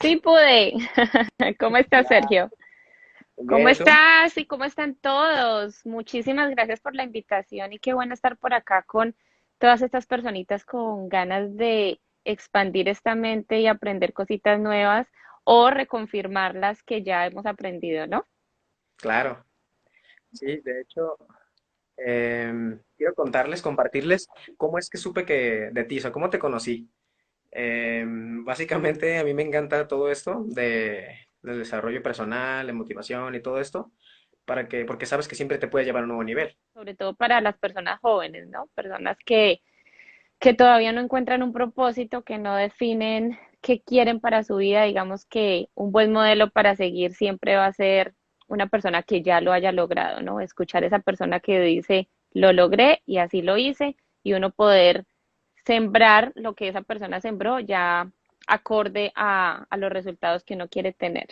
Sí pude. ¿Cómo estás, Hola, Sergio? ¿Cómo bien, ¿y tú? estás y cómo están todos? Muchísimas gracias por la invitación y qué bueno estar por acá con todas estas personitas con ganas de expandir esta mente y aprender cositas nuevas o reconfirmar las que ya hemos aprendido, ¿no? Claro, sí, de hecho, quiero contarles, compartirles cómo es que supe que de ti, o sea, cómo te conocí. Básicamente a mí me encanta todo esto del desarrollo personal, de motivación y todo esto, porque sabes que siempre te puede llevar a un nuevo nivel. Sobre todo para las personas jóvenes, ¿no? Personas que todavía no encuentran un propósito, que no definen qué quieren para su vida. Digamos que un buen modelo para seguir siempre va a ser una persona que ya lo haya logrado, ¿no? Escuchar a esa persona que dice, lo logré y así lo hice, y uno poder sembrar lo que esa persona sembró ya acorde a los resultados que uno quiere tener.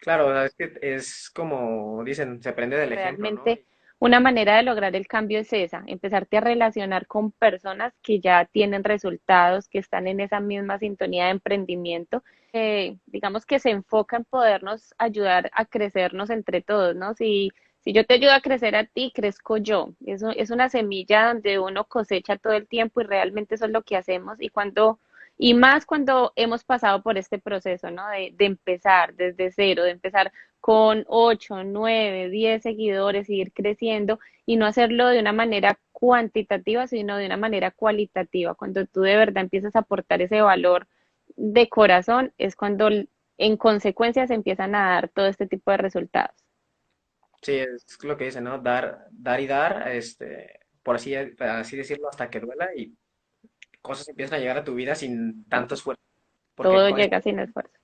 Claro, o sea, es que es como dicen, se aprende del ejemplo, ¿no? Realmente una manera de lograr el cambio es esa, empezarte a relacionar con personas que ya tienen resultados, que están en esa misma sintonía de emprendimiento, digamos que se enfoca en podernos ayudar a crecernos entre todos, ¿no? Si yo te ayudo a crecer a ti, crezco yo. Eso es una semilla donde uno cosecha todo el tiempo y realmente eso es lo que hacemos y más cuando hemos pasado por este proceso, ¿no? De empezar desde cero, de empezar con 8, 9, 10 seguidores y ir creciendo y no hacerlo de una manera cuantitativa, sino de una manera cualitativa. Cuando tú de verdad empiezas a aportar ese valor de corazón, es cuando en consecuencia se empiezan a dar todo este tipo de resultados. Sí, es lo que dicen, ¿no? Dar y dar, por así decirlo, hasta que duela y cosas empiezan a llegar a tu vida sin tanto esfuerzo. Porque Todo con llega sin esfuerzo.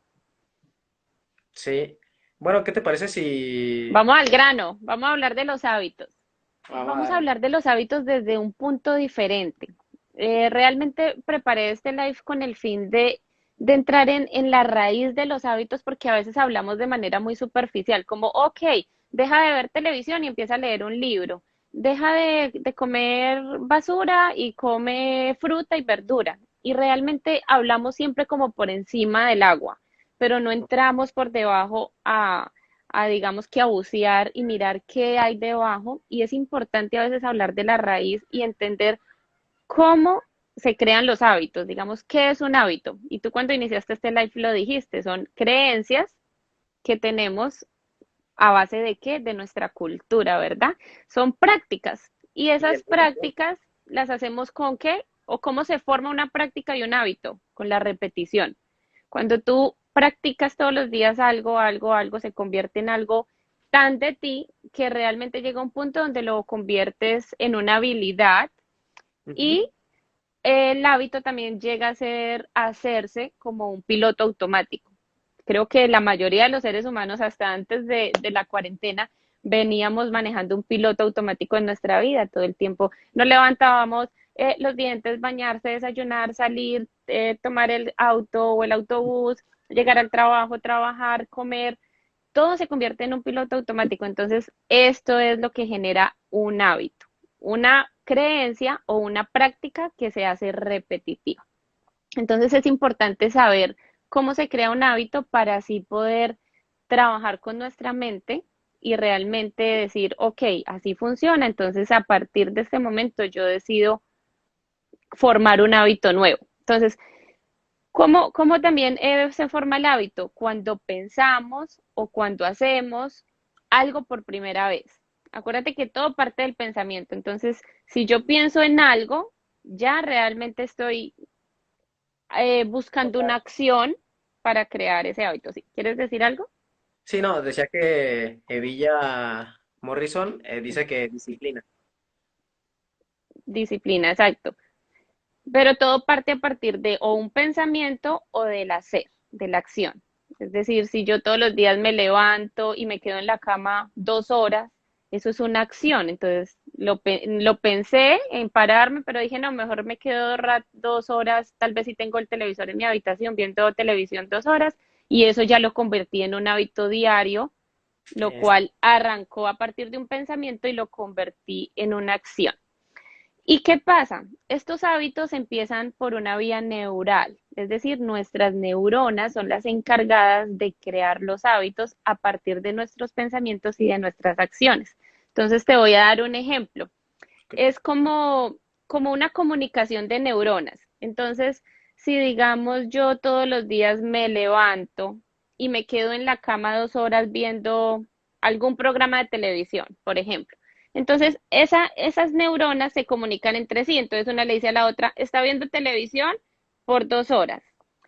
sí. Bueno, ¿qué te parece si Vamos al grano, vamos a hablar de los hábitos. vamos a Vamos a darle? hablar de los hábitos desde un punto diferente. Realmente preparé este live con el fin de entrar en la raíz de los hábitos porque a veces hablamos de manera muy superficial, como, ok, deja de ver televisión y empieza a leer un libro, deja de comer basura y come fruta y verdura. Y realmente hablamos siempre como por encima del agua, pero no entramos por debajo a digamos que a bucear y mirar qué hay debajo. Y es importante a veces hablar de la raíz y entender cómo se crean los hábitos. Digamos, ¿qué es un hábito? Y tú cuando iniciaste este live lo dijiste, son creencias que tenemos a base de qué? De nuestra cultura, ¿verdad? Son prácticas. Y Sí, esas entonces, prácticas las hacemos con qué? ¿O cómo se forma una práctica y un hábito? Con la repetición. Cuando tú practicas todos los días algo, se convierte en algo tan de ti que realmente llega un punto donde lo conviertes en una habilidad ujú. y el hábito también llega a hacerse como un piloto automático. Creo que la mayoría de los seres humanos, hasta antes de la cuarentena, veníamos manejando un piloto automático en nuestra vida todo el tiempo. Nos levantábamos, los dientes, bañarse, desayunar, salir, tomar el auto o el autobús, llegar al trabajo, trabajar, comer, todo se convierte en un piloto automático. Entonces, esto es lo que genera un hábito, una creencia o una práctica que se hace repetitiva. Entonces, es importante saber cómo se crea un hábito para así poder trabajar con nuestra mente y realmente decir, ok, así funciona. Entonces, a partir de este momento, yo decido formar un hábito nuevo. Entonces, ¿cómo también se forma el hábito? Cuando pensamos o cuando hacemos algo por primera vez. Acuérdate que todo parte del pensamiento. Entonces, si yo pienso en algo, ya realmente estoy O buscando sea, una acción para crear ese hábito. ¿Sí? ¿Quieres decir algo? sí, no, decía que Evilla Morrison dice que disciplina. Disciplina, exacto. Pero todo parte a partir de o un pensamiento o del hacer, de la acción. Es decir, si yo todos los días me levanto y me quedo en la cama 2 horas, eso es una acción. Entonces lo pensé en pararme, pero dije, no, mejor me quedo 2 horas, tal vez si tengo el televisor en mi habitación viendo televisión 2 horas, y eso ya lo convertí en un hábito diario, lo Es- cual arrancó a partir de un pensamiento y lo convertí en una acción. ¿Y qué pasa? Estos hábitos empiezan por una vía neural. Es decir, nuestras neuronas son las encargadas de crear los hábitos a partir de nuestros pensamientos y de nuestras acciones. Entonces te voy a dar un ejemplo. Es como una comunicación de neuronas. Entonces, si digamos yo todos los días me levanto y me quedo en la cama 2 horas viendo algún programa de televisión, por ejemplo. Entonces, esas neuronas se comunican entre sí. Entonces, una le dice a la otra, está viendo televisión por 2 horas.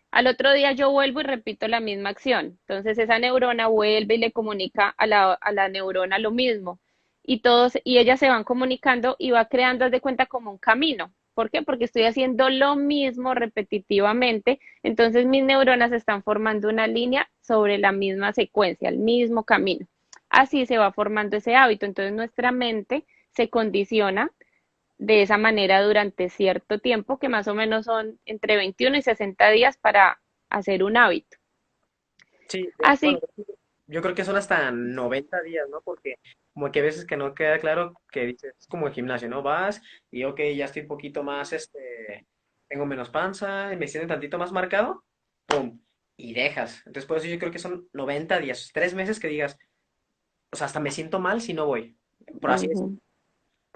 Al otro día yo vuelvo y repito la misma acción. Entonces, esa neurona vuelve y le comunica a la neurona lo mismo y ellas se van comunicando y va creando, haz de cuenta, como un camino. ¿Por qué? Porque estoy haciendo lo mismo repetitivamente, entonces mis neuronas están formando una línea sobre la misma secuencia, el mismo camino. Así se va formando ese hábito, entonces nuestra mente se condiciona de esa manera durante cierto tiempo, que más o menos son entre 21 y 60 días para hacer un hábito. Sí, bueno, Así, yo creo que son hasta 90 días, ¿no? Porque como que a veces que no queda claro que dices, es como el gimnasio, ¿no? Vas y ok, ya estoy un poquito más, tengo menos panza, me siento tantito más marcado, ¡pum! Y dejas. Entonces, por eso yo creo que son 90 días, 3 meses que digas, o sea, hasta me siento mal si no voy, por así decirlo. ujú,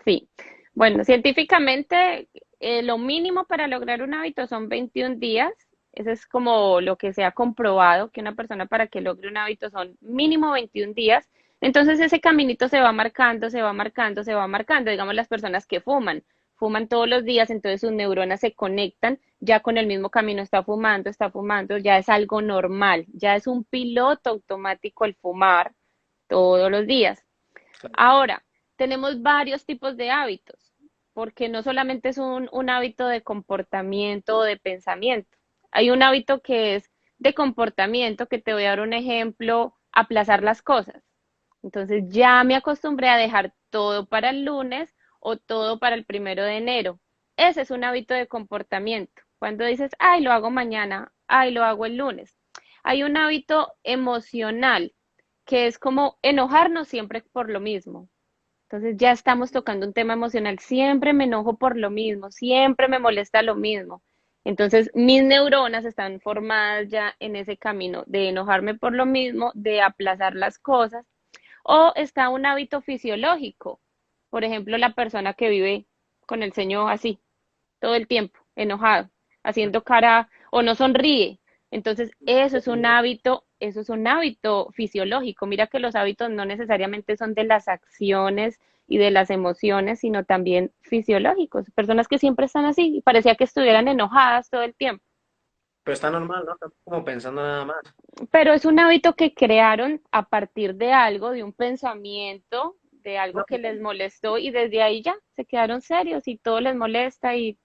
sí. Bueno, científicamente lo mínimo para lograr un hábito son 21 días. Eso es como lo que se ha comprobado, que una persona para que logre un hábito son mínimo 21 días. Entonces ese caminito se va marcando, se va marcando, se va marcando. Digamos las personas que fuman todos los días, entonces sus neuronas se conectan, ya con el mismo camino está fumando, ya es algo normal, ya es un piloto automático el fumar todos los días. Ahora, tenemos varios tipos de hábitos, porque no solamente es un hábito de comportamiento o de pensamiento. Hay un hábito que es de comportamiento, que te voy a dar un ejemplo, aplazar las cosas. Entonces ya me acostumbré a dejar todo para el lunes o todo para el 1 de enero. Ese es un hábito de comportamiento. Cuando dices, ay, lo hago mañana, ay, lo hago el lunes. Hay un hábito emocional que es como enojarnos siempre por lo mismo. Entonces ya estamos tocando un tema emocional. Siempre me enojo por lo mismo, siempre me molesta lo mismo. Entonces mis neuronas están formadas ya en ese camino de enojarme por lo mismo, de aplazar las cosas. O está un hábito fisiológico. Por ejemplo, la persona que vive con el ceño así todo el tiempo, enojado, haciendo cara o no sonríe. Entonces, eso es un hábito fisiológico. Mira que los hábitos no necesariamente son de las acciones y de las emociones, sino también fisiológicos. Personas que siempre están así y parecía que estuvieran enojadas todo el tiempo. Pero está normal, ¿no? Estás como pensando nada más. Pero es un hábito que crearon a partir de algo, de un pensamiento, de algo No, que les molestó y desde ahí ya se quedaron serios y todo les molesta y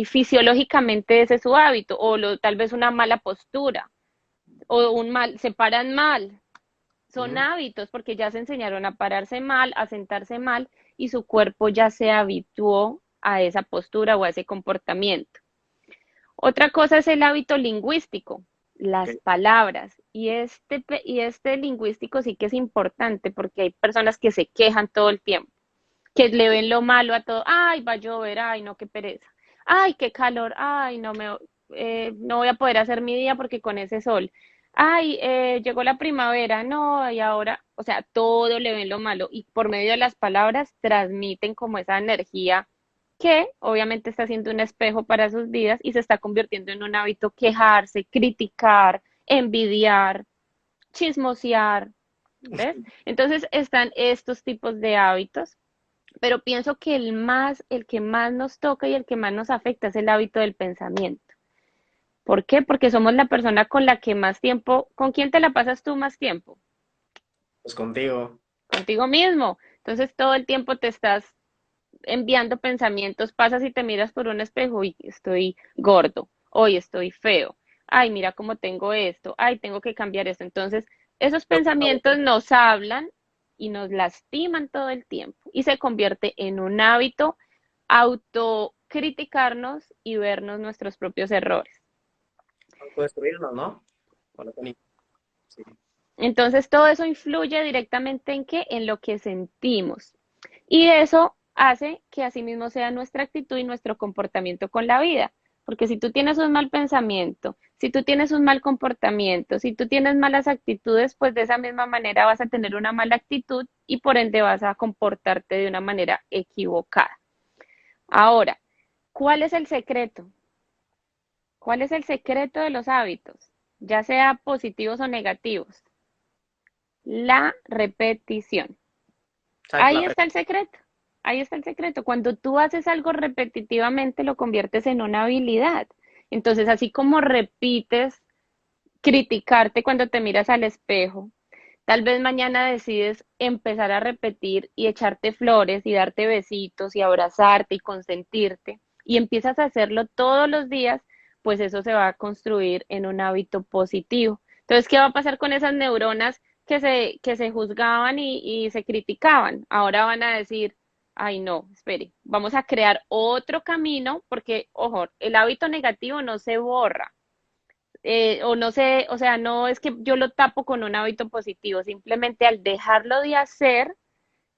fisiológicamente ese es su hábito o tal vez una mala postura o se paran mal. Son ujú. hábitos porque ya se enseñaron a pararse mal, a sentarse mal y su cuerpo ya se habituó a esa postura o a ese comportamiento. Otra cosa es el hábito lingüístico, Ok. las palabras. Y este lingüístico sí que es importante porque hay personas que se quejan todo el tiempo, que le ven lo malo a todo. Ay, va a llover, ay, no, qué pereza. Ay, qué calor, ay, no voy a poder hacer mi día porque con ese sol. Ay, llegó la primavera, no, y ahora, o sea, todo le ven lo malo y por medio de las palabras transmiten como esa energía que obviamente está siendo un espejo para sus vidas y se está convirtiendo en un hábito quejarse, criticar, envidiar, chismosear, ¿ves? Entonces están estos tipos de hábitos, pero pienso que el que más nos toca y el que más nos afecta es el hábito del pensamiento. ¿Por qué? Porque somos la persona con la que más tiempo, ¿con quién te la pasas tú más tiempo? Pues contigo. Contigo mismo. Entonces todo el tiempo te estás enviando pensamientos, pasas y te miras por un espejo y estoy gordo, hoy estoy feo, ay, mira cómo tengo esto, ay, tengo que cambiar esto. Entonces, esos pensamientos nos hablan y nos lastiman todo el tiempo y se convierte en un hábito autocriticarnos y vernos nuestros propios errores. Autodestruirnos, ¿no? Hola, Tony. Sí. Entonces, todo eso influye directamente en qué, en lo que sentimos. Y eso hace que asimismo sea nuestra actitud y nuestro comportamiento con la vida. porque si tú tienes un mal pensamiento, si tú tienes un mal comportamiento, si tú tienes malas actitudes, pues de esa misma manera vas a tener una mala actitud y por ende vas a comportarte de una manera equivocada. Ahora, ¿cuál es el secreto? ¿Cuál es el secreto de los hábitos? Ya sea positivos o negativos. La repetición. Exacto, Ahí está el secreto. Ahí está el secreto. Cuando tú haces algo repetitivamente, lo conviertes en una habilidad. Entonces, así como repites criticarte cuando te miras al espejo, tal vez mañana decides empezar a repetir y echarte flores y darte besitos y abrazarte y consentirte y empiezas a hacerlo todos los días, pues eso se va a construir en un hábito positivo. Entonces, ¿qué va a pasar con esas neuronas que se juzgaban y se criticaban? Ahora van a decir, ay no, espere, vamos a crear otro camino porque, ojo, el hábito negativo no se borra, o no sé, o sea, no es que yo lo tapo con un hábito positivo, simplemente al dejarlo de hacer,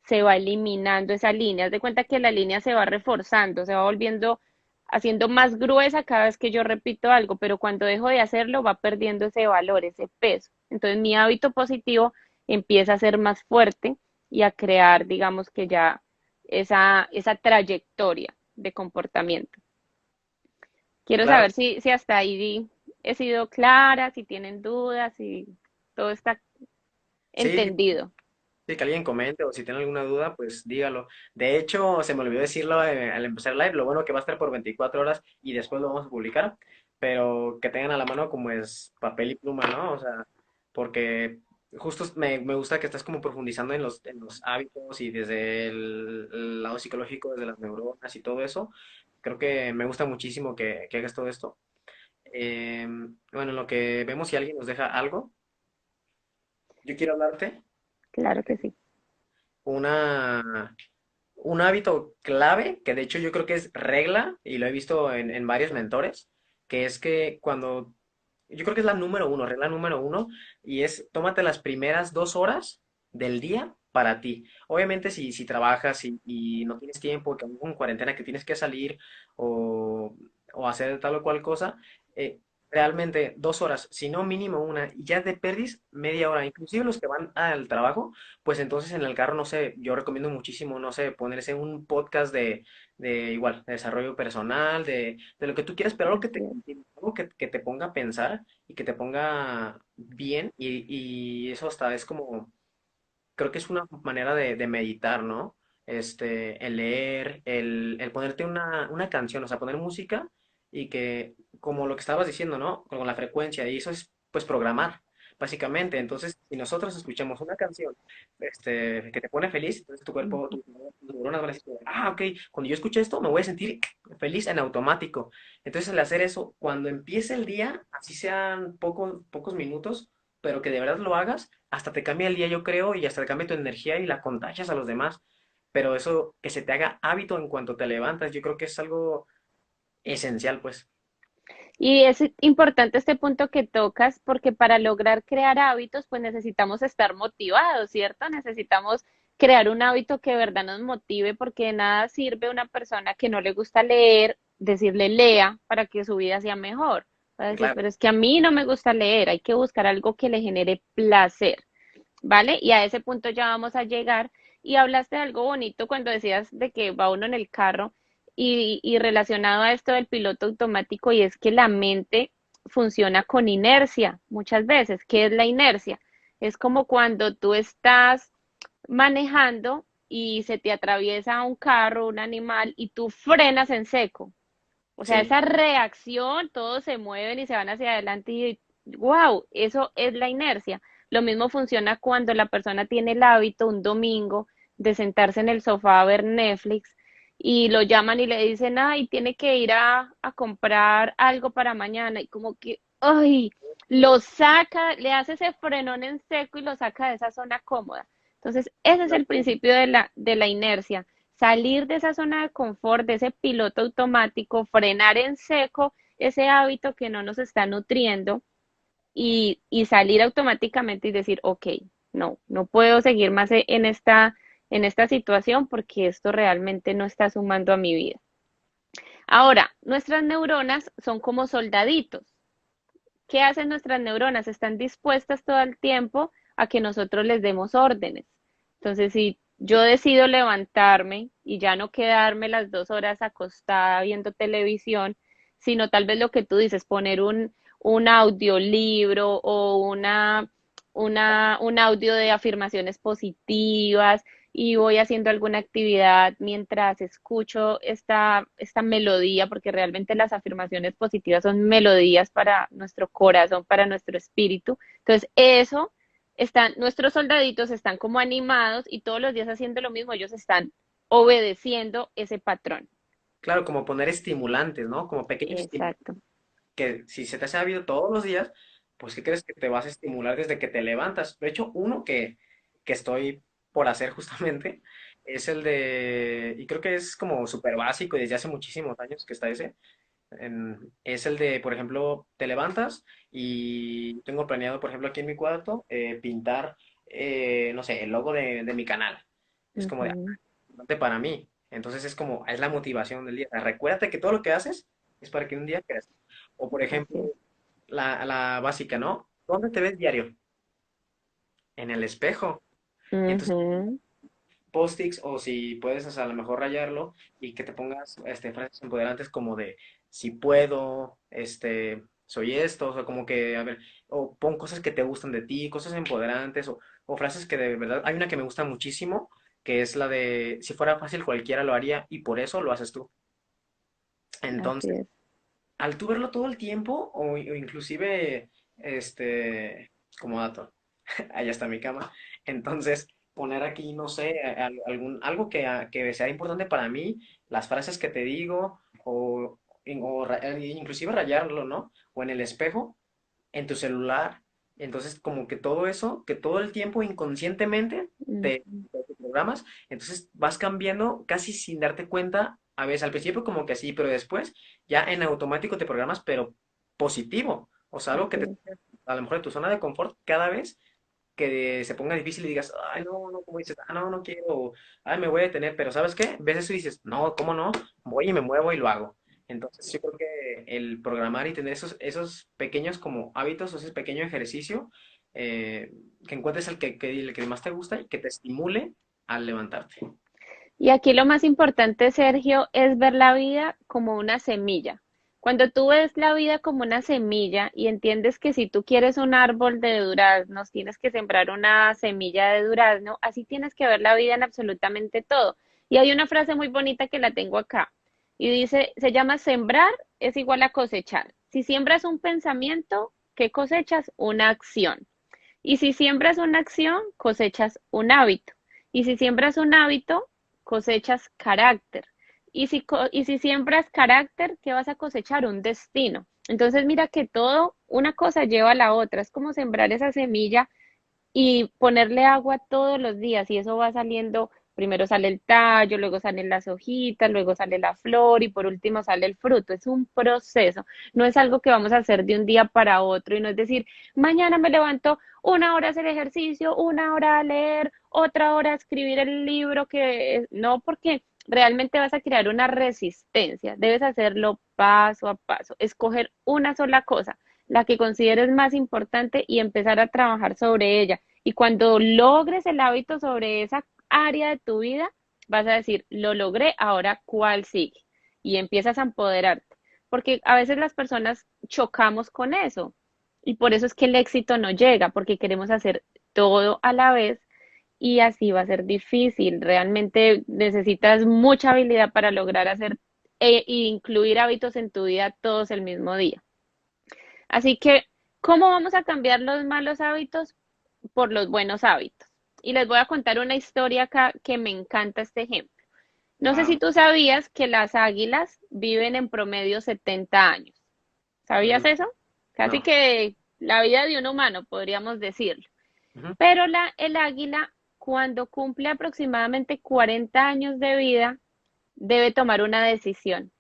se va eliminando esa línea. Haz de cuenta que la línea se va reforzando, se va volviendo, haciendo más gruesa cada vez que yo repito algo, pero cuando dejo de hacerlo va perdiendo ese valor, ese peso. Entonces mi hábito positivo empieza a ser más fuerte y a crear, digamos que ya esa trayectoria de comportamiento. Quiero claro. saber si hasta ahí he sido clara, si tienen dudas, si todo está Sí, entendido. sí, que alguien comente o si tiene alguna duda, pues dígalo. De hecho, se me olvidó decirlo al empezar el live, lo bueno que va a estar por 24 horas y después lo vamos a publicar, pero que tengan a la mano como es papel y pluma, ¿no? O sea, porque justo me gusta que estás como profundizando en los hábitos y desde el lado psicológico, desde las neuronas y todo eso. Creo que me gusta muchísimo que hagas todo esto. Bueno, en lo que vemos si alguien nos deja algo, yo quiero hablarte Claro que sí. una, un hábito clave, que de hecho yo creo que es regla, y lo he visto en varios mentores, que es que cuando, yo creo que es la número uno, regla número uno, y es tómate las primeras 2 horas del día para ti. Obviamente si trabajas y no tienes tiempo, que en cuarentena que tienes que salir o, o hacer tal o cual cosa, eh, realmente 2 horas, si no mínimo una, y ya te perdís media hora, inclusive los que van al trabajo pues entonces en el carro, no sé, yo recomiendo muchísimo, no sé, ponerse un podcast de igual, de desarrollo personal, de lo que tú quieras, pero algo que te Así es. motive, algo que te ponga a pensar y que te ponga bien, y eso hasta es como, creo que es una manera de meditar, ¿no? El leer, el ponerte una canción, o sea, poner música y que, como lo que estabas diciendo, ¿no? Con la frecuencia, y eso es, pues, programar, básicamente. Entonces, si nosotros escuchamos una canción, que te pone feliz, entonces tu cuerpo, tus neuronas van a decir, ah, ok, cuando yo escuche esto, me voy a sentir feliz en automático. Entonces, al hacer eso, cuando empiece el día, así sean pocos minutos, pero que de verdad lo hagas, hasta te cambia el día, yo creo, y hasta te cambia tu energía y la contagias a los demás. Pero eso, que se te haga hábito en cuanto te levantas, yo creo que es algo esencial, pues. Y es importante este punto que tocas porque para lograr crear hábitos, pues necesitamos estar motivados, ¿cierto? Necesitamos crear un hábito que de verdad nos motive porque de nada sirve una persona que no le gusta leer, decirle lea para que su vida sea mejor. Va a decir, Claro, pero es que a mí no me gusta leer, hay que buscar algo que le genere placer. ¿Vale? Y a ese punto ya vamos a llegar. Y hablaste de algo bonito cuando decías de que va uno en el carro y relacionado a esto del piloto automático y es que la mente funciona con inercia muchas veces. ¿Qué es la inercia? Es como cuando tú estás manejando y se te atraviesa un carro, un animal y tú frenas en seco. O sea, sí, esa reacción, todos se mueven y se van hacia adelante y wow, eso es la inercia. Lo mismo funciona cuando la persona tiene el hábito un domingo de sentarse en el sofá a ver Netflix y lo llaman y le dicen, ay, tiene que ir a comprar algo para mañana y como que, ay, lo saca, le hace ese frenón en seco y lo saca de esa zona cómoda. Entonces, ese es el principio de la inercia, salir de esa zona de confort, de ese piloto automático, frenar en seco ese hábito que no nos está nutriendo y salir automáticamente y decir, ok, no, no puedo seguir más en esta situación porque esto realmente no está sumando a mi vida. Ahora, nuestras neuronas son como soldaditos. ¿Qué hacen nuestras neuronas? Están dispuestas todo el tiempo a que nosotros les demos órdenes. Entonces, si yo decido levantarme y ya no quedarme las 2 horas acostada viendo televisión, sino tal vez lo que tú dices, poner un audiolibro o un audio de afirmaciones positivas y voy haciendo alguna actividad mientras escucho esta melodía, porque realmente las afirmaciones positivas son melodías para nuestro corazón, para nuestro espíritu. Entonces, nuestros soldaditos están como animados y todos los días haciendo lo mismo, ellos están obedeciendo ese patrón. Claro, como poner estimulantes, ¿no? Como pequeños estímulos Exacto. que si se te hace hábito todos los días, pues ¿qué crees que te vas a estimular desde que te levantas? De hecho, uno que estoy por hacer justamente es el de, y creo que es como súper básico y desde hace muchísimos años que está ese, es el de, por ejemplo, te levantas y tengo planeado, por ejemplo, aquí en mi cuarto, pintar, no sé, el logo de mi canal. Es como de, Ujú. importante para mí. Entonces es como, es la motivación del día. Recuérdate que todo lo que haces es para que un día crezcas. O por ejemplo, Así es. la básica, ¿no? ¿Dónde te ves diario? En el espejo. Entonces, Ujú. post-its o si puedes, o sea, a lo mejor rayarlo y que te pongas frases empoderantes como de si puedo, soy esto, o sea, como que, a ver, o pon cosas que te gustan de ti, cosas empoderantes o frases que de verdad, hay una que me gusta muchísimo, que es la de si fuera fácil cualquiera lo haría y por eso lo haces tú. Así Entonces, es. al tú verlo todo el tiempo o inclusive, como dato, allá está mi cama. Entonces, poner aquí, no sé, algo que sea importante para mí, las frases que te digo, inclusive rayarlo, ¿no? O en el espejo, en tu celular. Entonces, como que todo eso, que todo el tiempo inconscientemente te, Ujú. te programas, entonces vas cambiando casi sin darte cuenta. A veces al principio como que sí, pero después ya en automático te programas, pero positivo. O sea, algo que Así te es. a lo mejor de tu zona de confort cada vez que se ponga difícil y digas, ay, no, no, como dices, ah, no, no quiero, ay, me voy a detener, pero ¿sabes qué? Ves eso y dices, no, ¿cómo no? Voy y me muevo y lo hago. Entonces, yo creo que el programar y tener esos pequeños como hábitos, o ese pequeño ejercicio, que encuentres el que más te gusta y que te estimule al levantarte. Y aquí lo más importante, Sergio, es ver la vida como una semilla. Cuando tú ves la vida como una semilla y entiendes que si tú quieres un árbol de duraznos, tienes que sembrar una semilla de durazno, así tienes que ver la vida en absolutamente todo. Y hay una frase muy bonita que la tengo acá y dice, se llama sembrar es igual a cosechar. Si siembras un pensamiento, ¿qué cosechas? Una acción. Y si siembras una acción, cosechas un hábito. Y si siembras un hábito, cosechas carácter. Y si siembras carácter, ¿qué vas a cosechar? Un destino. Entonces mira que todo, una cosa lleva a la otra. Es como sembrar esa semilla y ponerle agua todos los días y eso va saliendo, primero sale el tallo, luego salen las hojitas, luego sale la flor y por último sale el fruto. Es un proceso, no es algo que vamos a hacer de un día para otro y no es decir, mañana me levanto 1 hora a hacer ejercicio, 1 hora a leer, otra hora a escribir el libro no, porque realmente vas a crear una resistencia, debes hacerlo paso a paso, escoger una sola cosa la que consideres más importante y empezar a trabajar sobre ella. Y cuando logres el hábito sobre esa área de tu vida, vas a decir, lo logré, ahora cuál sigue. Y empiezas a empoderarte. Porque a veces las personas chocamos con eso. Y por eso es que el éxito no llega, porque queremos hacer todo a la vez y así va a ser difícil. Realmente necesitas mucha habilidad para lograr hacer e incluir hábitos en tu vida todos el mismo día. Así que, ¿cómo vamos a cambiar los malos hábitos? Por los buenos hábitos. Y les voy a contar una historia acá que me encanta este ejemplo. No sé si Wow. tú sabías que las águilas viven en promedio 70 años. ¿Sabías eso? Casi No. que la vida de un humano, podríamos decirlo. Ujú. Pero el águila, cuando cumple aproximadamente 40 años de vida, debe tomar una decisión.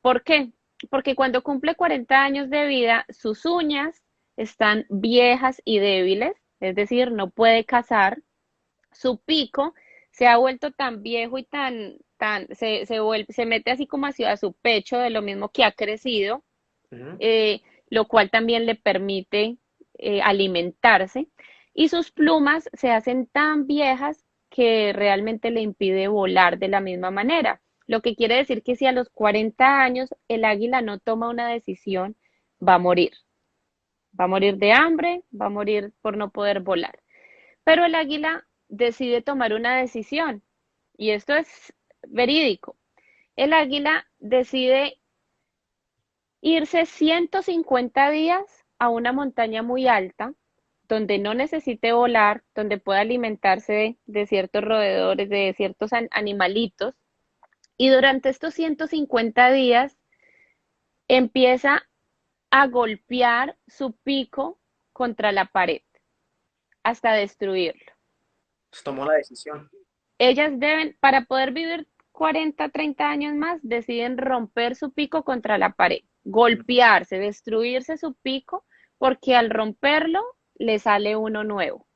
¿Por qué? Porque cuando cumple 40 años de vida, sus uñas están viejas y débiles, es decir, no puede cazar. Su pico se ha vuelto tan viejo y tan se mete así como hacia su pecho de lo mismo que ha crecido, Ujú. eh, lo cual también le permite alimentarse. Y sus plumas se hacen tan viejas que realmente le impide volar de la misma manera. Lo que quiere decir que si a los 40 años el águila no toma una decisión, va a morir. Va a morir de hambre, va a morir por no poder volar. Pero el águila decide tomar una decisión, y esto es verídico. El águila decide irse 150 días a una montaña muy alta, donde no necesite volar, donde pueda alimentarse de ciertos roedores, de ciertos animalitos, y durante estos 150 días empieza a golpear su pico contra la pared hasta destruirlo. Pues tomó la decisión. Ellas deben, para poder vivir 40, 30 años más, deciden romper su pico contra la pared, golpearse, destruirse su pico, porque al romperlo le sale uno nuevo.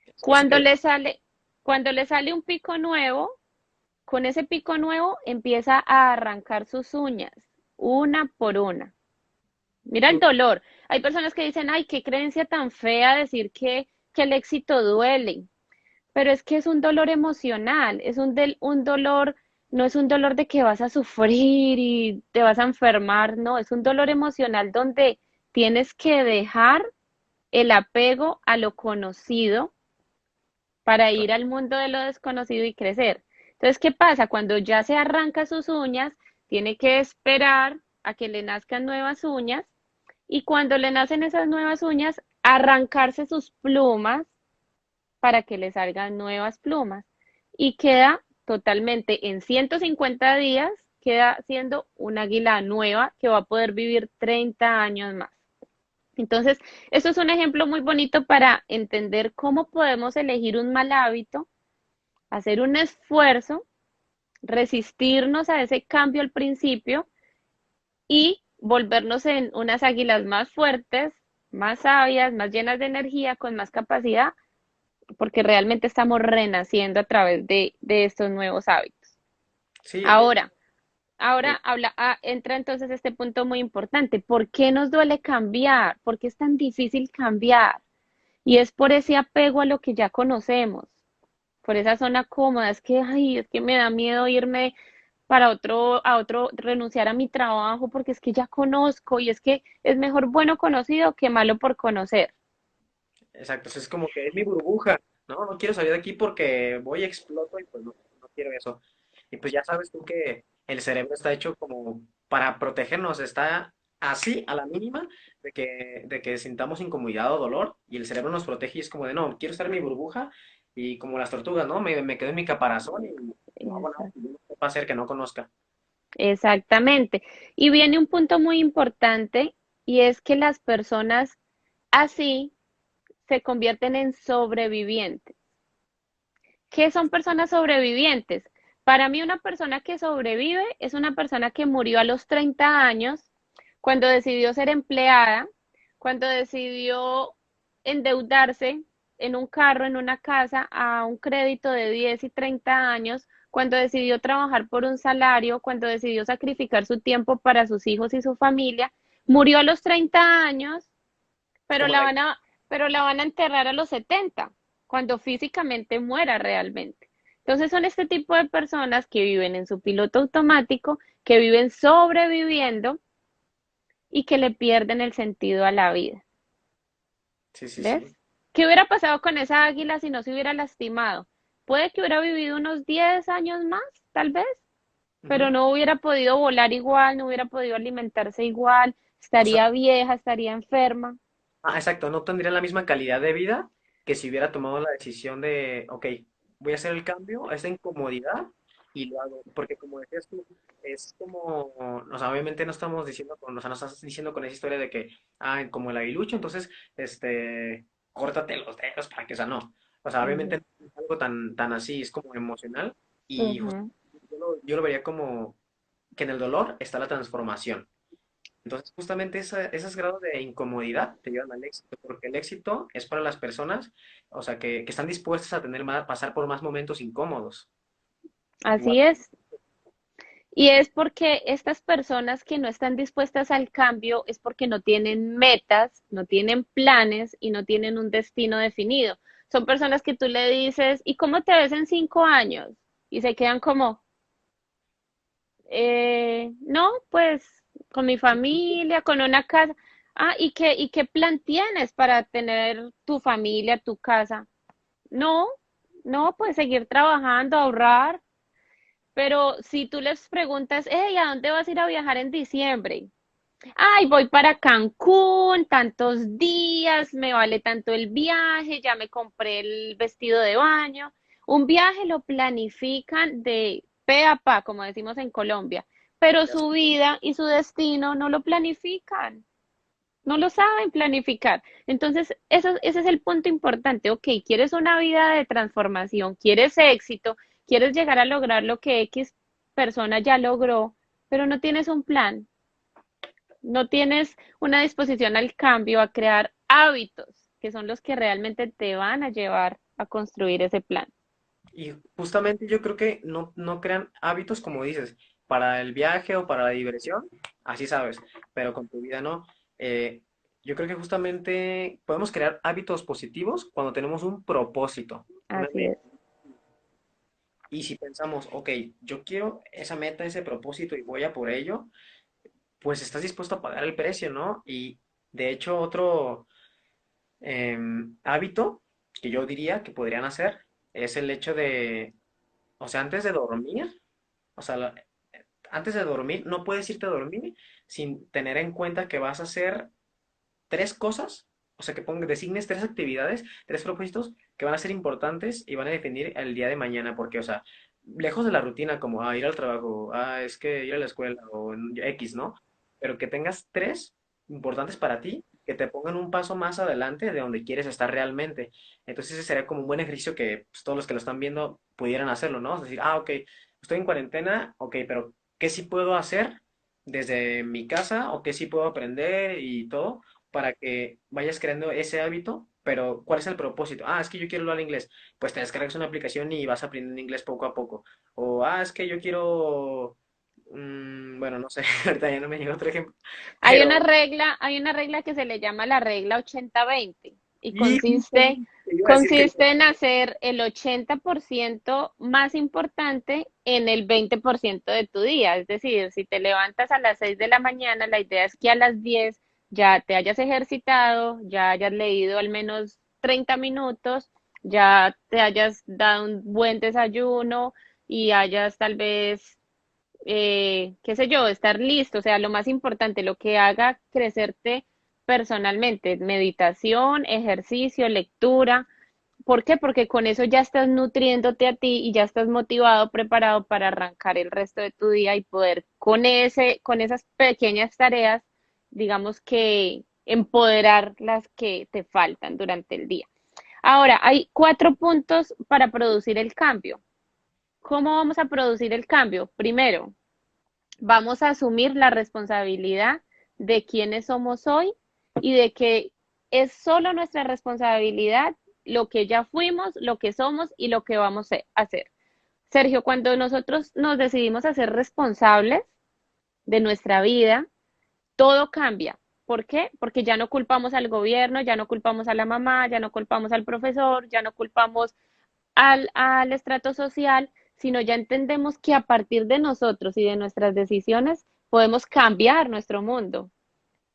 Eso Cuando que, le sale, cuando le sale un pico nuevo, con ese pico nuevo empieza a arrancar sus uñas, una por una. Mira el dolor. Hay personas que dicen, ay, qué creencia tan fea decir que el éxito duele. Pero es que es un dolor emocional, es un dolor, no es un dolor de que vas a sufrir y te vas a enfermar, no, es un dolor emocional donde tienes que dejar el apego a lo conocido para ir al mundo de lo desconocido y crecer. Entonces, ¿qué pasa? Cuando ya se arranca sus uñas, tiene que esperar a que le nazcan nuevas uñas y cuando le nacen esas nuevas uñas, arrancarse sus plumas para que le salgan nuevas plumas y queda totalmente en 150 días, queda siendo una águila nueva que va a poder vivir 30 años más. Entonces, esto es un ejemplo muy bonito para entender cómo podemos elegir un mal hábito, hacer un esfuerzo, resistirnos a ese cambio al principio y volvernos en unas águilas más fuertes, más sabias, más llenas de energía, con más capacidad porque realmente estamos renaciendo a través de estos nuevos hábitos. sí, Ahora, eh, entra entonces este punto muy importante. ¿Por qué nos duele cambiar? ¿Por qué es tan difícil cambiar? Y es por ese apego a lo que ya conocemos, por esa zona cómoda. Es que, ay, es que me da miedo irme para renunciar a mi trabajo porque es que ya conozco y es que es mejor bueno conocido que malo por conocer. exacto, es como que es mi burbuja, ¿no? No quiero salir de aquí porque voy y exploto y pues no, no quiero eso. Y pues ya sabes tú que el cerebro está hecho como para protegernos, está así a la mínima de que sintamos incomodidad o dolor y el cerebro nos protege y es como de no, quiero estar en mi burbuja y como las tortugas, ¿no? Me quedo en mi caparazón y no hago nada que yo no sepa hacer que no conozca. Exactamente. Y viene un punto muy importante y es que las personas así se convierten en sobrevivientes. ¿Qué son personas sobrevivientes? Para mí una persona que sobrevive es una persona que murió a los 30 años cuando decidió ser empleada, cuando decidió endeudarse en un carro, en una casa, a un crédito de 10 y 30 años, cuando decidió trabajar por un salario, cuando decidió sacrificar su tiempo para sus hijos y su familia, murió a los 30 años, Es pero como la la... van a, pero la van a enterrar a los 70, cuando físicamente muera realmente. Entonces son este tipo de personas que viven en su piloto automático, que viven sobreviviendo y que le pierden el sentido a la vida. Sí, sí, ¿Ves? sí. ¿Qué hubiera pasado con esa águila si no se hubiera lastimado? Puede que hubiera vivido unos 10 años más, tal vez, pero Ujú. no hubiera podido volar igual, no hubiera podido alimentarse igual, O sea, estaría vieja, estaría enferma. exacto, no tendría la misma calidad de vida que si hubiera tomado la decisión de, ok, voy a hacer el cambio a esta incomodidad y lo hago, porque como decías tú, es como, o sea, obviamente no estamos diciendo o sea, no estás diciendo con esa historia de que, como el aguilucho, entonces, córtate los dedos para que, o sea, no, o sea, obviamente Ujú, no es algo tan así, es como emocional y ujú. yo lo vería como que en el dolor está la transformación. Entonces, justamente esos grados de incomodidad te llevan al éxito, porque el éxito es para las personas, o sea, que están dispuestas a pasar por más momentos incómodos. Así Igual. es. Y es porque estas personas que no están dispuestas al cambio es porque no tienen metas, no tienen planes y no tienen un destino definido. Son personas que tú le dices, ¿y cómo te ves en 5 años? Y se quedan como, no, pues con mi familia, con una casa. Ah, ¿y qué plan tienes para tener tu familia, tu casa? No, no, pues seguir trabajando, ahorrar. Pero si tú les preguntas, hey, ¿a dónde vas a ir a viajar en diciembre? Ay, voy para Cancún, tantos días, me vale tanto el viaje, ya me compré el vestido de baño. Un viaje lo planifican de pe a pa, como decimos en Colombia, pero Ya sé. su vida y su destino no lo planifican, no lo saben planificar. Entonces, ese es el punto importante. Ok, quieres una vida de transformación, quieres éxito, quieres llegar a lograr lo que X persona ya logró, pero no tienes un plan, no tienes una disposición al cambio, a crear hábitos, que son los que realmente te van a llevar a construir ese plan. Y justamente yo creo que no crean hábitos, como dices, para el viaje o para la diversión, así sabes, pero con tu vida no. Eh, yo creo que justamente podemos crear hábitos positivos cuando tenemos un propósito, una Así meta. es. Y si pensamos, ok, yo quiero esa meta, ese propósito y voy a por ello, pues estás dispuesto a pagar el precio, ¿no? Y de hecho, otro hábito que yo diría que podrían hacer es el hecho de, o sea, antes de dormir, o sea, antes de dormir, no puedes irte a dormir sin tener en cuenta que vas a hacer tres cosas, o sea, que designes tres actividades, tres propósitos que van a ser importantes y van a definir el día de mañana, porque, o sea, lejos de la rutina como ir al trabajo, es que ir a la escuela o X, ¿no? Pero que tengas tres importantes para ti, que te pongan un paso más adelante de donde quieres estar realmente. Entonces ese sería como un buen ejercicio que pues, todos los que lo están viendo pudieran hacerlo, ¿no? Es decir, ok, estoy en cuarentena, ok, pero ¿qué sí puedo hacer desde mi casa o qué sí puedo aprender y todo? Para que vayas creando ese hábito, pero ¿cuál es el propósito? Es que yo quiero hablar inglés. Pues te descargas una aplicación y vas aprendiendo inglés poco a poco. O, es que yo quiero, bueno, no sé, ahorita ya no me llega otro ejemplo, pero... Hay una regla que se le llama la regla 80-20 y Y consiste, justamente te iba a decir que consiste en hacer el 80% más importante en el 20% de tu día. Es decir, si te levantas a las 6 de la mañana, la idea es que a las 10 ya te hayas ejercitado, ya hayas leído al menos 30 minutos, ya te hayas dado un buen desayuno y hayas tal vez qué sé yo, estar listo, o sea, lo más importante, lo que haga crecerte personalmente, meditación, ejercicio, lectura. ¿Por qué? Porque con eso ya estás nutriéndote a ti y ya estás motivado, preparado para arrancar el resto de tu día y poder con esas pequeñas tareas, digamos que empoderar las que te faltan durante el día. Ahora, hay 4 puntos para producir el cambio. ¿Cómo vamos a producir el cambio? Primero, vamos a asumir la responsabilidad de quiénes somos hoy y de que es solo nuestra responsabilidad lo que ya fuimos, lo que somos y lo que vamos a hacer. Sergio, cuando nosotros nos decidimos a ser responsables de nuestra vida, todo cambia. ¿Por qué? Porque ya no culpamos al gobierno, ya no culpamos a la mamá, ya no culpamos al profesor, ya no culpamos al estrato social, sino ya entendemos que a partir de nosotros y de nuestras decisiones podemos cambiar nuestro mundo.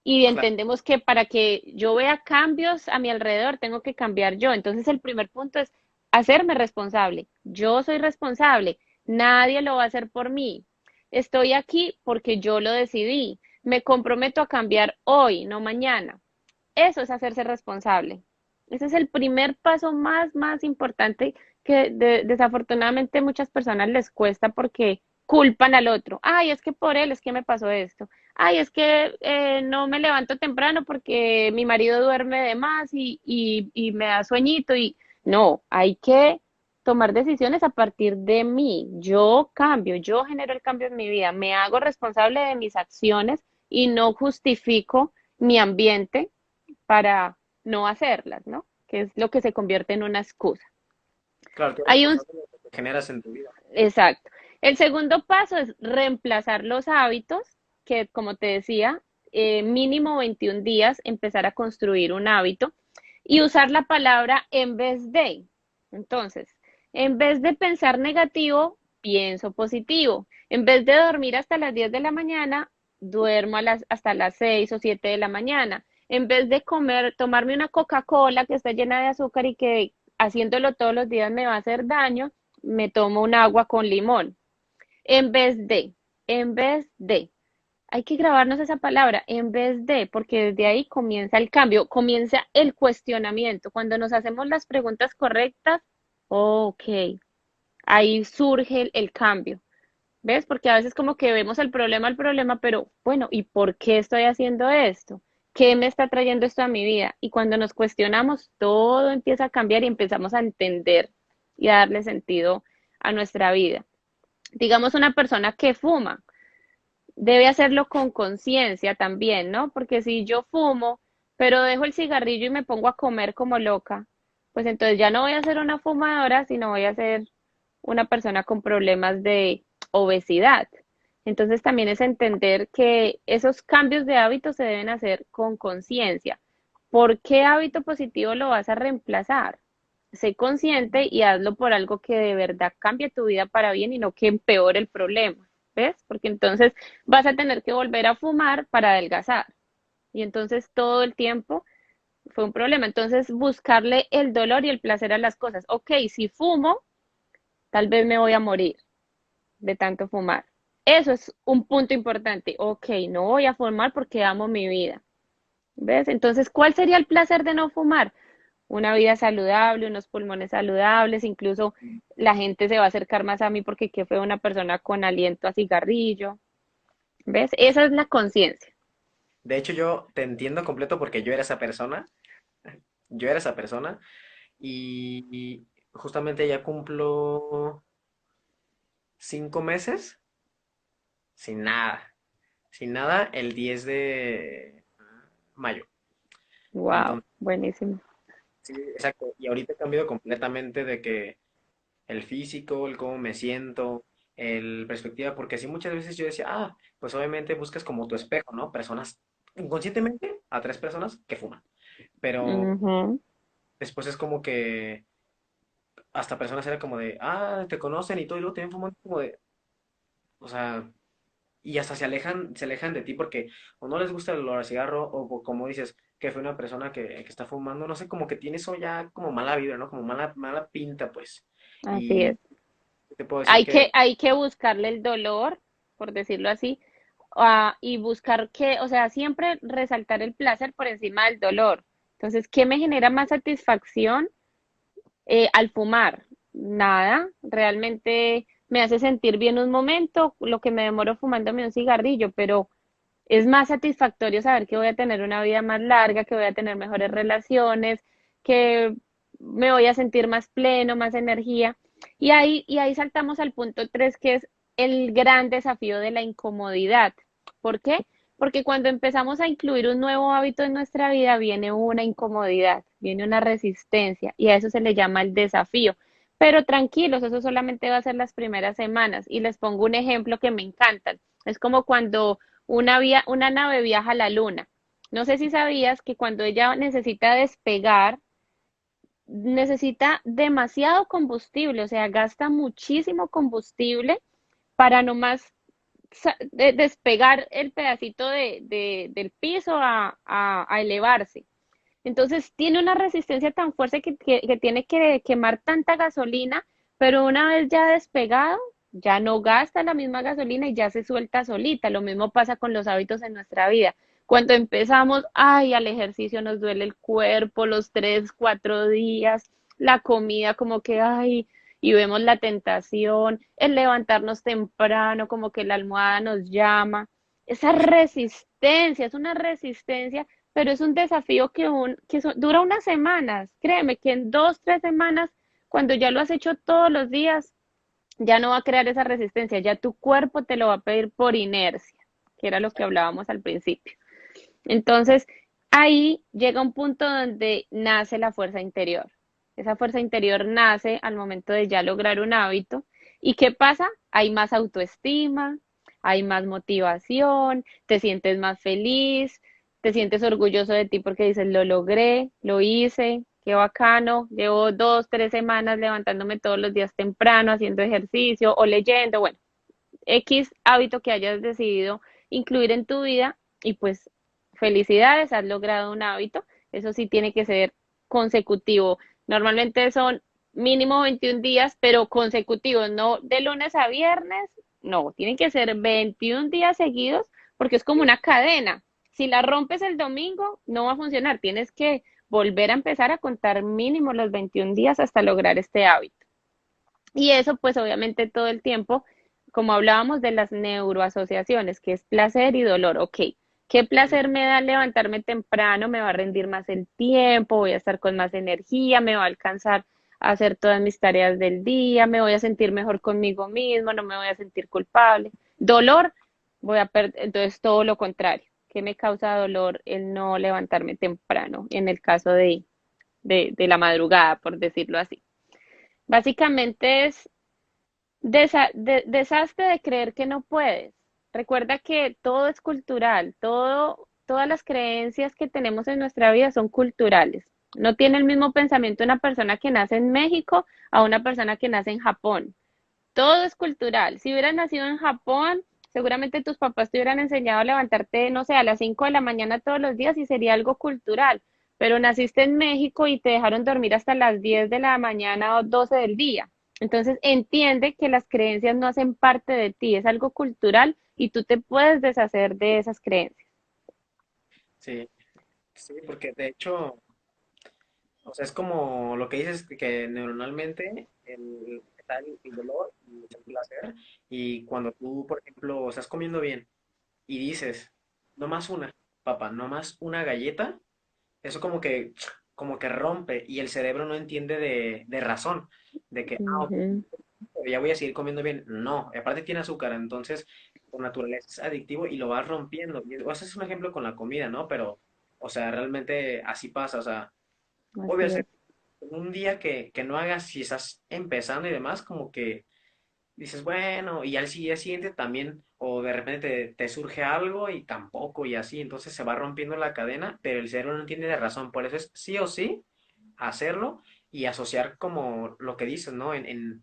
Y claro, entendemos que para que yo vea cambios a mi alrededor, tengo que cambiar yo. Entonces el primer punto es hacerme responsable. Yo soy responsable. Nadie lo va a hacer por mí. Estoy aquí porque yo lo decidí. Me comprometo a cambiar hoy, no mañana. Eso es hacerse responsable. Ese es el primer paso más importante que desafortunadamente muchas personas les cuesta porque culpan al otro. Ay, es que por él es que me pasó esto. Ay, es que no me levanto temprano porque mi marido duerme de más y me da sueñito. Y no, hay que tomar decisiones a partir de mí. Yo cambio, yo genero el cambio en mi vida, me hago responsable de mis acciones y no justifico mi ambiente para no hacerlas, ¿no? Que es lo que se convierte en una excusa. claro, tú eres Hay un, responsable de lo que generas en tu vida. Exacto. El segundo paso es reemplazar los hábitos, que como te decía, mínimo 21 días empezar a construir un hábito y usar la palabra en vez de. Entonces, en vez de pensar negativo, pienso positivo. En vez de dormir hasta las 10 de la mañana, duermo hasta las 6 o 7 de la mañana. En vez de comer, tomarme una Coca-Cola que está llena de azúcar y que haciéndolo todos los días me va a hacer daño, me tomo un agua con limón. En vez de, en vez de. Hay que grabarnos esa palabra, en vez de, porque desde ahí comienza el cambio, comienza el cuestionamiento. Cuando nos hacemos las preguntas correctas, ok, ahí surge el cambio. ¿Ves? Porque a veces como que vemos el problema, pero bueno, ¿y por qué estoy haciendo esto? ¿Qué me está trayendo esto a mi vida? Y cuando nos cuestionamos, todo empieza a cambiar y empezamos a entender y a darle sentido a nuestra vida. Digamos una persona que fuma, debe hacerlo con conciencia también, ¿no? Porque si yo fumo, pero dejo el cigarrillo y me pongo a comer como loca, pues entonces ya no voy a ser una fumadora, sino voy a ser una persona con problemas de obesidad. Entonces también es entender que esos cambios de hábitos se deben hacer con conciencia. ¿Por qué hábito positivo lo vas a reemplazar? Sé consciente y hazlo por algo que de verdad cambie tu vida para bien y no que empeore el problema. ¿Ves? Porque entonces vas a tener que volver a fumar para adelgazar. Y entonces todo el tiempo fue un problema. Entonces buscarle el dolor y el placer a las cosas. Ok, si fumo, tal vez me voy a morir de tanto fumar. Eso es un punto importante. Ok, no voy a fumar porque amo mi vida. ¿Ves? Entonces, ¿cuál sería el placer de no fumar? Una vida saludable, unos pulmones saludables, incluso la gente se va a acercar más a mí porque qué fue una persona con aliento a cigarrillo. ¿Ves? Esa es la conciencia. De hecho, yo te entiendo completo porque yo era esa persona, yo era esa persona y justamente ya cumplo 5 meses sin nada el 10 de mayo. Wow, Entonces, buenísimo. sí, exacto. Y ahorita he cambiado completamente de que el físico, el cómo me siento, el perspectiva, porque así muchas veces yo decía, pues obviamente buscas como tu espejo, ¿no? Personas, inconscientemente, a 3 personas que fuman. Pero Ujú. después es como que hasta personas era como de, te conocen y todo, y luego te ven fumando como de, o sea, y hasta se alejan de ti porque o no les gusta el olor a cigarro, o como dices, que fue una persona que está fumando, no sé, como que tiene eso ya como mala vibra, ¿no? Como mala pinta, pues. Así Y es. te puedo decir que, Hay que buscarle el dolor, por decirlo así, y buscar que, o sea, siempre resaltar el placer por encima del dolor. Entonces, ¿qué me genera más satisfacción al fumar? Nada, realmente me hace sentir bien un momento, lo que me demoro fumándome un cigarrillo, pero es más satisfactorio saber que voy a tener una vida más larga, que voy a tener mejores relaciones, que me voy a sentir más pleno, más energía. Y ahí saltamos al punto 3, que es el gran desafío de la incomodidad. ¿Por qué? Porque cuando empezamos a incluir un nuevo hábito en nuestra vida, viene una incomodidad, viene una resistencia, y a eso se le llama el desafío. Pero tranquilos, eso solamente va a ser las primeras semanas. Y les pongo un ejemplo que me encantan. Es como cuando una nave viaja a la luna. No sé si sabías que cuando ella necesita despegar, necesita demasiado combustible, o sea, gasta muchísimo combustible para nomás despegar el pedacito del piso a elevarse. Entonces tiene una resistencia tan fuerte que tiene que quemar tanta gasolina, pero una vez ya despegado, ya no gasta la misma gasolina y ya se suelta solita. Lo mismo pasa con los hábitos en nuestra vida. Cuando empezamos, ay, al ejercicio nos duele el cuerpo, los 3, 4 días, la comida como que, ay, y vemos la tentación, el levantarnos temprano, como que la almohada nos llama. Esa resistencia, es una resistencia, pero es un desafío dura unas semanas. Créeme que en 2, 3 semanas, cuando ya lo has hecho todos los días, ya no va a crear esa resistencia, ya tu cuerpo te lo va a pedir por inercia, que era lo que hablábamos al principio. Entonces, ahí llega un punto donde nace la fuerza interior. Esa fuerza interior nace al momento de ya lograr un hábito ¿Y qué pasa? Hay más autoestima, hay más motivación, te sientes más feliz, te sientes orgulloso de ti porque dices, lo logré, lo hice, qué bacano, llevo 2, 3 semanas levantándome todos los días temprano, haciendo ejercicio o leyendo, bueno, X hábito que hayas decidido incluir en tu vida y pues felicidades, has logrado un hábito. Eso sí tiene que ser consecutivo. Normalmente son mínimo 21 días, pero consecutivos, no de lunes a viernes, no, tienen que ser 21 días seguidos porque es como una cadena. Si la rompes el domingo, no va a funcionar. Tienes que volver a empezar a contar mínimo los 21 días hasta lograr este hábito. Y eso, pues obviamente todo el tiempo, como hablábamos de las neuroasociaciones, que es placer y dolor, ok, ¿qué placer me da levantarme temprano? Me va a rendir más el tiempo, voy a estar con más energía, me va a alcanzar a hacer todas mis tareas del día, me voy a sentir mejor conmigo mismo, no me voy a sentir culpable. Dolor, voy a perder, entonces todo lo contrario. ¿Qué me causa dolor el no levantarme temprano en el caso de la madrugada, por decirlo así? Básicamente es deshazte de creer que no puedes. Recuerda que todo es cultural, todas las creencias que tenemos en nuestra vida son culturales. No tiene el mismo pensamiento una persona que nace en México a una persona que nace en Japón. Todo es cultural. Si hubieras nacido en Japón, seguramente tus papás te hubieran enseñado a levantarte, no sé, a las 5 de la mañana todos los días y sería algo cultural. Pero naciste en México y te dejaron dormir hasta las 10 de la mañana o 12 del día. Entonces entiende que las creencias no hacen parte de ti, es algo cultural y tú te puedes deshacer de esas creencias. Sí, sí, porque de hecho, o sea, es como lo que dices, que neuronalmente está el dolor y el placer, y cuando tú, por ejemplo, estás comiendo bien y dices, no más una, papá, no más una galleta, eso como que rompe y el cerebro no entiende de razón, de que, ok, Ujú, ya voy a seguir comiendo bien. No, aparte tiene azúcar, entonces por naturaleza es adictivo y lo vas rompiendo. O sea, es un ejemplo con la comida, ¿no? Pero, o sea, realmente así pasa, o sea, así obvio, es. un día que no hagas, si estás empezando y demás, como que dices, bueno, y al día siguiente también, o de repente te surge algo y tampoco, y así, entonces se va rompiendo la cadena, pero el cerebro no entiende de razón, por eso es sí o sí hacerlo y asociar como lo que dices, ¿no? En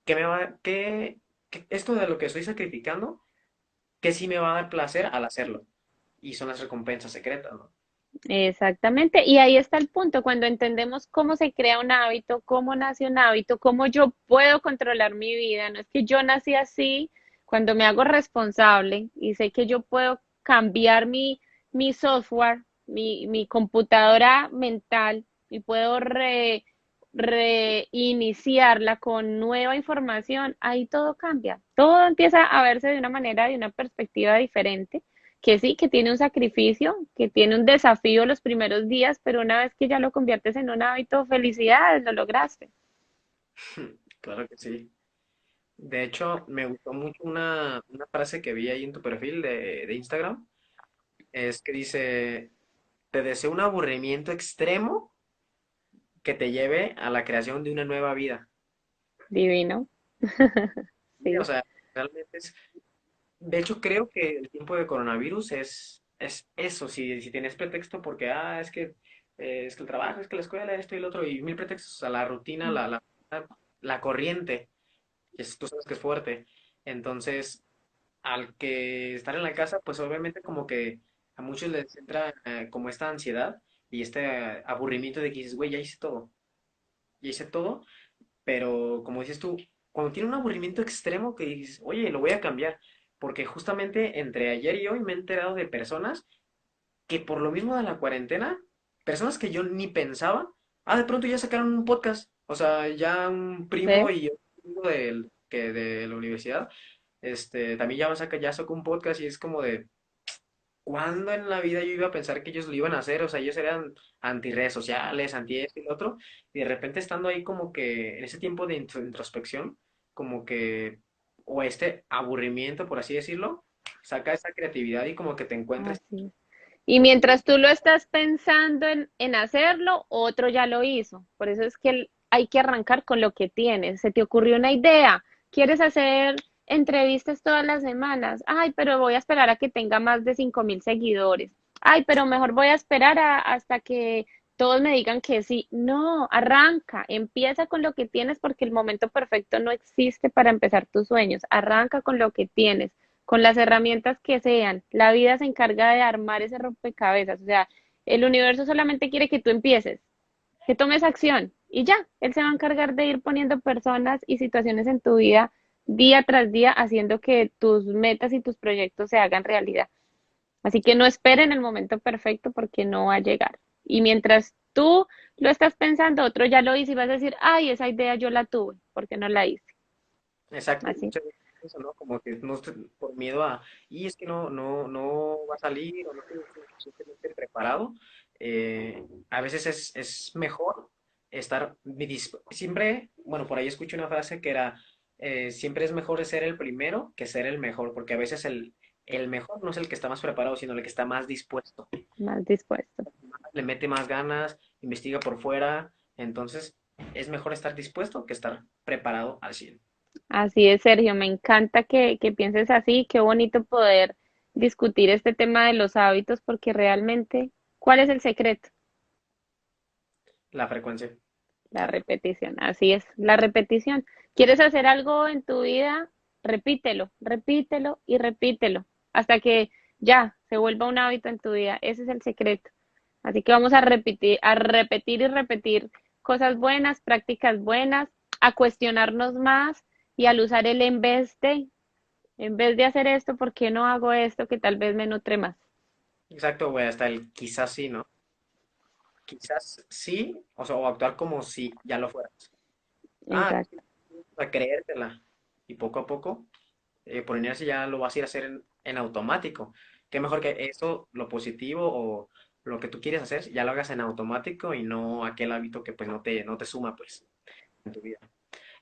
qué me va, esto de lo que estoy sacrificando, que sí me va a dar placer al hacerlo, y son las recompensas secretas, ¿no? Exactamente, y ahí está el punto, cuando entendemos cómo se crea un hábito, cómo nace un hábito, cómo yo puedo controlar mi vida, no es que yo nací así, cuando me hago responsable y sé que yo puedo cambiar mi software, mi computadora mental y puedo reiniciarla con nueva información, ahí todo cambia, todo empieza a verse de una manera, de una perspectiva diferente que sí, que tiene un sacrificio, que tiene un desafío los primeros días, pero una vez que ya lo conviertes en un hábito, felicidades, lo lograste. Claro que sí. De hecho, me gustó mucho una frase que vi ahí en tu perfil de Instagram, es que dice, te deseo un aburrimiento extremo que te lleve a la creación de una nueva vida. Divino, Sí, o sí. sea, realmente es, de hecho creo que el tiempo de coronavirus es eso, si tienes pretexto porque, es que el trabajo, es que la escuela, esto y lo otro, y mil pretextos a la rutina, la corriente, tú sabes que es fuerte. Entonces, al que estar en la casa, pues obviamente como que a muchos les entra como esta ansiedad y este aburrimiento de que dices, güey, ya hice todo, pero como dices tú, cuando tiene un aburrimiento extremo que dices, oye, lo voy a cambiar, porque justamente entre ayer y hoy me he enterado de personas que por lo mismo de la cuarentena, personas que yo ni pensaba, de pronto ya sacaron un podcast, o sea, ya un primo ¿Ves? y otro primo que de la universidad, también ya sacó un podcast y es como de, ¿cuándo en la vida yo iba a pensar que ellos lo iban a hacer? O sea, ellos eran anti redes sociales, anti esto y lo otro, y de repente estando ahí como que en ese tiempo de introspección, como que, o este aburrimiento, por así decirlo, saca esa creatividad y como que te encuentres Así es. Y contigo. mientras tú lo estás pensando en hacerlo, otro ya lo hizo. Por eso es que hay que arrancar con lo que tienes. Se te ocurrió una idea, ¿Quieres hacer entrevistas todas las semanas? Ay, pero voy a esperar a que tenga más de 5.000 seguidores. Ay, pero mejor voy a esperar hasta que todos me digan que sí. No, arranca, empieza con lo que tienes porque el momento perfecto no existe para empezar tus sueños. Arranca con lo que tienes, con las herramientas que sean. La vida se encarga de armar ese rompecabezas. O sea, el universo solamente quiere que tú empieces, que tomes acción y ya, él se va a encargar de ir poniendo personas y situaciones en tu vida día tras día, haciendo que tus metas y tus proyectos se hagan realidad. Así que no esperen el momento perfecto porque no va a llegar. Y mientras tú lo estás pensando, otro ya lo hizo y vas a decir, ay, esa idea yo la tuve, porque no la hice. Exacto, Así, muchas veces eso, ¿no? Como que no estoy por miedo a, y es que no va a salir o no estoy suficientemente preparado. A veces es mejor estar, siempre, bueno, por ahí escuché una frase que era, siempre es mejor ser el primero que ser el mejor, porque a veces el mejor no es el que está más preparado, sino el que está más dispuesto, más dispuesto. le mete más ganas, investiga por fuera, entonces es mejor estar dispuesto que estar preparado al 100. Así es, Sergio, me encanta que pienses así. Qué bonito poder discutir este tema de los hábitos porque realmente, ¿cuál es el secreto? La frecuencia. La repetición, así es, la repetición. ¿Quieres hacer algo en tu vida? Repítelo, repítelo y repítelo hasta que ya se vuelva un hábito en tu vida. Ese es el secreto. Así que vamos a repetir y repetir cosas buenas, prácticas buenas, a cuestionarnos más y al usar el en vez de hacer esto, ¿por qué no hago esto que tal vez me nutre más? Exacto, güey, hasta el quizás sí, ¿no? Quizás sí, o sea, o actuar como si ya lo fueras. Ah, Exacto. a creértela. Y poco a poco, por inercia ya lo vas a ir a hacer en automático. Qué mejor que eso, lo positivo o lo que tú quieres hacer, ya lo hagas en automático y no aquel hábito que pues no te suma pues en tu vida.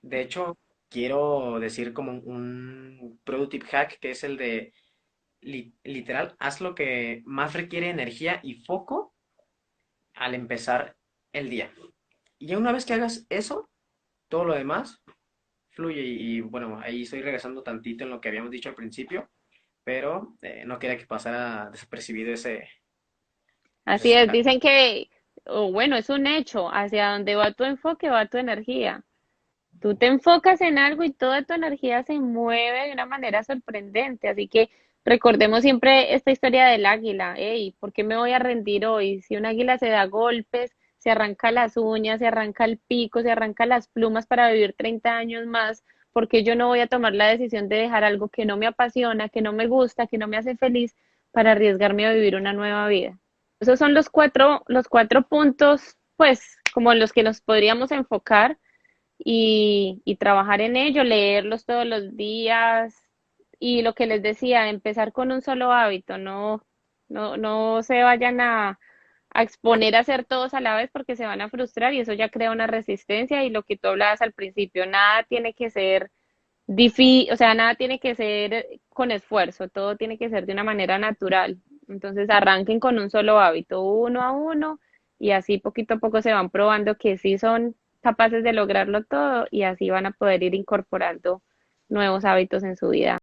De hecho, quiero decir como un productive hack que es el de literal, haz lo que más requiere energía y foco al empezar el día. Y ya una vez que hagas eso, todo lo demás fluye. Y bueno, ahí estoy regresando tantito en lo que habíamos dicho al principio, pero no quería que pasara desapercibido Así ese es, hack. dicen que, o bueno, es un hecho, hacia donde va tu enfoque va tu energía. Tú te enfocas en algo y toda tu energía se mueve de una manera sorprendente. Así que recordemos siempre esta historia del águila. Hey, ¿por qué me voy a rendir hoy? Si un águila se da golpes, se arranca las uñas, se arranca el pico, se arranca las plumas para vivir 30 años más, ¿por qué yo no voy a tomar la decisión de dejar algo que no me apasiona, que no me gusta, que no me hace feliz para arriesgarme a vivir una nueva vida? Esos son los cuatro puntos, pues, como en los que nos podríamos enfocar y trabajar en ello, leerlos todos los días y lo que les decía, empezar con un solo hábito, no se vayan a exponer a hacer todos a la vez porque se van a frustrar y eso ya crea una resistencia y lo que tú hablabas al principio, nada tiene que ser difícil, o sea, nada tiene que ser con esfuerzo, todo tiene que ser de una manera natural. Entonces arranquen con un solo hábito, uno a uno, y así poquito a poco se van probando que sí son capaces de lograrlo todo y así van a poder ir incorporando nuevos hábitos en su vida.